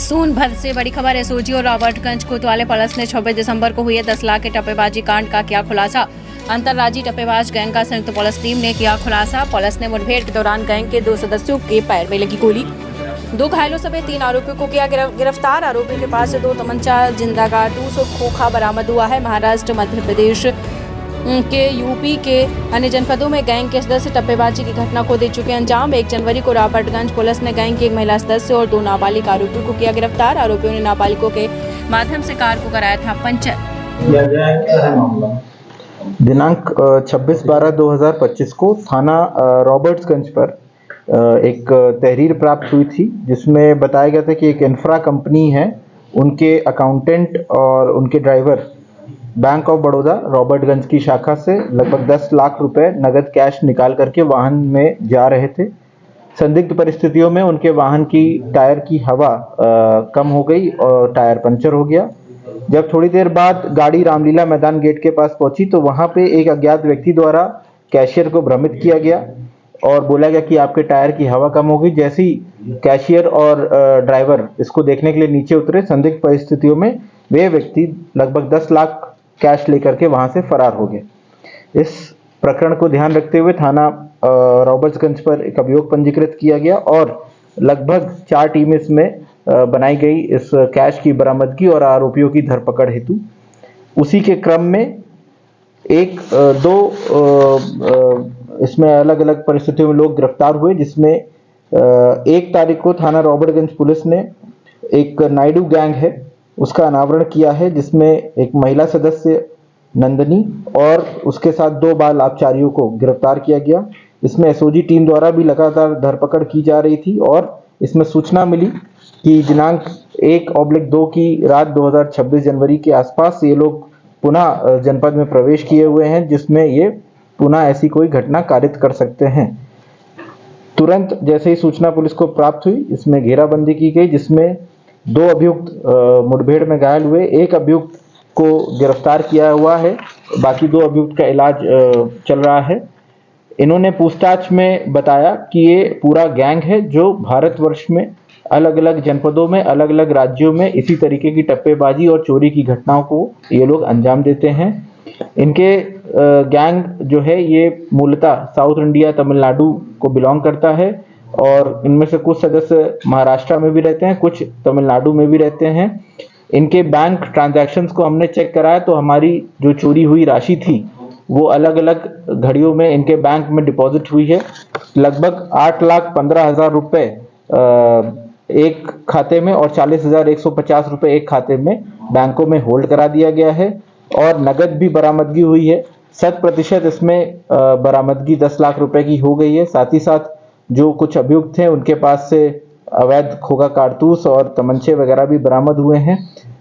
सोनभद्र से बड़ी खबर है। एसओजी और रॉबर्टगंज कोतवाली पुलिस ने 26 दिसंबर को हुए 10 लाख के टप्पेबाजी कांड का किया खुलासा। अंतर्राज्यीय टप्पेबाज गैंग का संयुक्त पुलिस टीम ने किया खुलासा। पुलिस ने मुठभेड़ के दौरान गैंग के 2 सदस्यों के पैर में लगी गोली, 2 घायलों समेत 3 आरोपियों को किया गिरफ्तार। आरोपी के पास से 2 तमंचा, जिंदा कारतूस और खोखा बरामद हुआ है। महाराष्ट्र, मध्य प्रदेश के यूपी के अन्य जनपदों में गैंग के सदस्य टप्पेबाजी की घटना को दे चुके अंजाम। 1 जनवरी को रॉबर्टगंज पुलिस ने गैंग की एक महिला सदस्य और 2 नाबालिग आरोपियों को किया गिरफ्तार। आरोपियों ने नाबालिगों के माध्यम से कार को कराया था पंचर। दिनांक 26/12/2025 को थाना रॉबर्ट्सगंज पर एक तहरीर प्राप्त हुई थी, जिसमें बताया गया था कि एक इंफ्रा कंपनी है, उनके अकाउंटेंट और उनके driver bank of Baroda Robertsganj की शाखा से लगभग 10 लाख रुपए नगद कैश निकाल करके वाहन में जा रहे थे। संदिग्ध परिस्थितियों में उनके वाहन की टायर की हवा कम हो गई और टायर पंचर हो गया। जब थोड़ी देर बाद गाड़ी रामलीला मैदान गेट के पास पहुंची तो वहां पे एक अज्ञात व्यक्ति द्वारा कैशियर को भ्रमित किया गया और बोला गया कि आपके टायर की हवा कम हो गई। जैसे ही कैशियर और ड्राइवर इसको देखने के लिए नीचे उतरे, संदिग्ध परिस्थितियों में वे व्यक्ति लगभग 10 लाख कैश लेकर के वहां से फरार हो गए। इस प्रकरण को ध्यान रखते हुए थाना रॉबर्ट्सगंज पर एक अभियोग पंजीकृत किया गया और लगभग 4 टीमें इसमें बनाई गई इस कैश की बरामदगी और आरोपियों की धरपकड़ हेतु। उसी के क्रम में एक दो इसमें अलग अलग परिस्थितियों में लोग गिरफ्तार हुए, जिसमें 1 तारीख को थाना रॉबर्टगंज पुलिस ने एक नायडू गैंग है उसका अनावरण किया है, जिसमें एक महिला सदस्य नंदनी और उसके साथ 2 बाल अपचारियों को गिरफ्तार किया गया। इसमें एसओजी टीम द्वारा भी लगातार धरपकड़ की जा रही थी और इसमें सूचना मिली कि दिनांक 1/2 की रात 2026 जनवरी के आसपास ये लोग पुनः जनपद में प्रवेश किए हुए हैं, जिसमें ये पुनः ऐसी कोई घटना कारित कर सकते हैं। तुरंत जैसे ही सूचना पुलिस को प्राप्त हुई, इसमें घेराबंदी की गई, जिसमें 2 अभियुक्त मुठभेड़ में घायल हुए, 1 अभियुक्त को गिरफ्तार किया हुआ है, बाकी 2 अभियुक्त का इलाज चल रहा है। इन्होंने पूछताछ में बताया कि ये पूरा गैंग है जो भारतवर्ष में अलग अलग जनपदों में, अलग अलग राज्यों में इसी तरीके की टप्पेबाजी और चोरी की घटनाओं को ये लोग अंजाम देते हैं। इनके गैंग जो है ये मूलतः साउथ इंडिया, तमिलनाडु को बिलोंग करता है और इनमें से कुछ सदस्य महाराष्ट्र में भी रहते हैं, कुछ तमिलनाडु में भी रहते हैं। इनके बैंक ट्रांजैक्शंस को हमने चेक कराया तो हमारी जो चोरी हुई राशि थी वो अलग अलग घड़ियों में इनके बैंक में डिपॉजिट हुई है। लगभग 8,15,000 रुपए एक खाते में और 40,150 रुपए एक खाते में बैंकों में होल्ड करा दिया गया है और नगद भी बरामदगी हुई है। 100% इसमें बरामदगी 10 लाख रुपए की हो गई है। साथ ही साथ जो कुछ अभियुक्त हैं उनके पास से अवैध खोखा कारतूस और तमंचे वगैरह भी बरामद हुए हैं।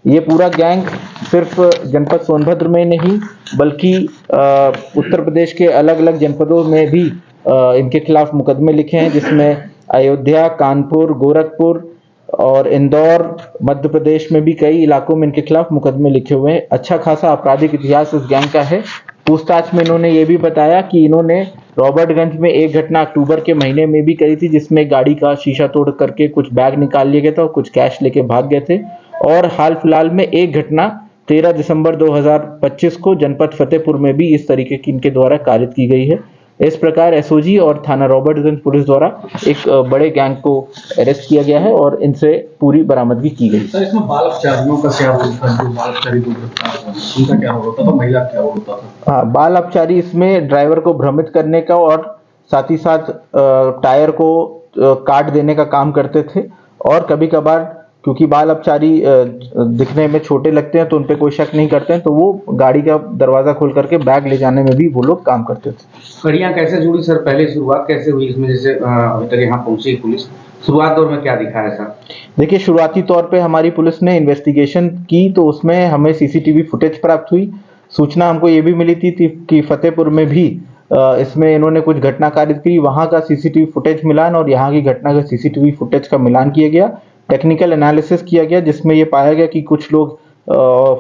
ये पूरा गैंग सिर्फ जनपद सोनभद्र में नहीं बल्कि उत्तर प्रदेश के अलग अलग जनपदों में भी इनके खिलाफ मुकदमे लिखे हैं, जिसमें अयोध्या, कानपुर, गोरखपुर और इंदौर, मध्य प्रदेश में भी कई इलाकों में इनके खिलाफ मुकदमे लिखे हुए हैं। अच्छा खासा आपराधिक इतिहास इस गैंग का है। पूछताछ में इन्होंने ये भी बताया कि इन्होंने रॉबर्टगंज में एक घटना अक्टूबर के महीने में भी करी थी, जिसमें गाड़ी का शीशा तोड़ करके कुछ बैग निकाल लिए गए थे और कुछ कैश लेके भाग गए थे। और हाल फिलहाल में एक घटना 13 दिसंबर 2025 को जनपद फतेहपुर में भी इस तरीके की इनके द्वारा कारित की गई है। इस प्रकार एसओजी और थाना रॉबर्टगंज पुलिस द्वारा एक बड़े गैंग को अरेस्ट किया गया है और इनसे पूरी बरामदगी की गई। सर, इसमें बाल अपचारियों का क्या रोल था? जो बाल अपचारी उनका क्या रोल होता था? महिला क्या रोल होता था? हाँ, बाल अपचारी इसमें ड्राइवर को भ्रमित करने का और साथ ही साथ टायर को काट देने का काम करते थे। और कभी कभार क्योंकि बाल अपचारी दिखने में छोटे लगते हैं तो उन पे कोई शक नहीं करते हैं, तो वो गाड़ी का दरवाजा खोल करके बैग ले जाने में भी वो लोग काम करते थे। कड़ियां कैसे जुड़ी सर? पहले शुरुआत कैसे हुई इसमें? जैसे अभी तक यहाँ पहुंची पुलिस, शुरुआत दौर में क्या दिखा है सर? देखिए, शुरुआती तौर पे हमारी पुलिस ने इन्वेस्टिगेशन की तो उसमें हमें सीसीटीवी फुटेज प्राप्त हुई। सूचना हमको ये भी मिली थी कि फतेहपुर में भी इसमें इन्होंने कुछ घटना कारित की। वहां का सीसीटीवी फुटेज मिलान और यहाँ की घटना का सीसीटीवी फुटेज का मिलान किया गया, टेक्निकल एनालिसिस किया गया, जिसमें ये पाया गया कि कुछ लोग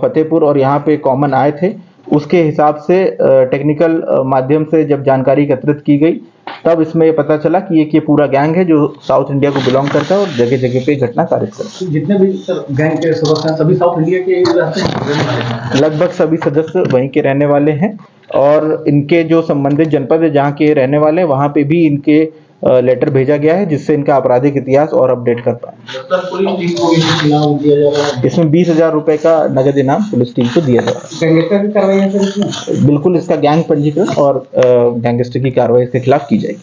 फतेहपुर और यहाँ पे कॉमन आए थे। उसके हिसाब से टेक्निकल माध्यम से जब जानकारी एकत्रित की गई तब इसमें ये पता चला कि ये पूरा गैंग है जो साउथ इंडिया को बिलोंग करता है और जगह जगह पे घटना कारित करता है। जितने भी सर गैंग के सदस्य हैं सभी साउथ इंडिया के रहते हैं, रहने वाले हैं। लगभग सभी सदस्य वहीं के रहने वाले हैं और इनके जो संबंधित जनपद है जहाँ के रहने वाले हैं वहाँ पे भी इनके लेटर भेजा गया है जिससे इनका आपराधिक इतिहास और अपडेट कर पाए। पुलिस टीम को इनाम दिया जा रहा है। इसमें 20,000 रुपए का नगद इनाम पुलिस टीम को दिया जा रहा गैंगस्टर की कार्रवाई है सर इसमें? है। बिल्कुल इसका गैंग पंजीकरण और गैंगस्टर की कार्रवाई इसके खिलाफ की जाएगी।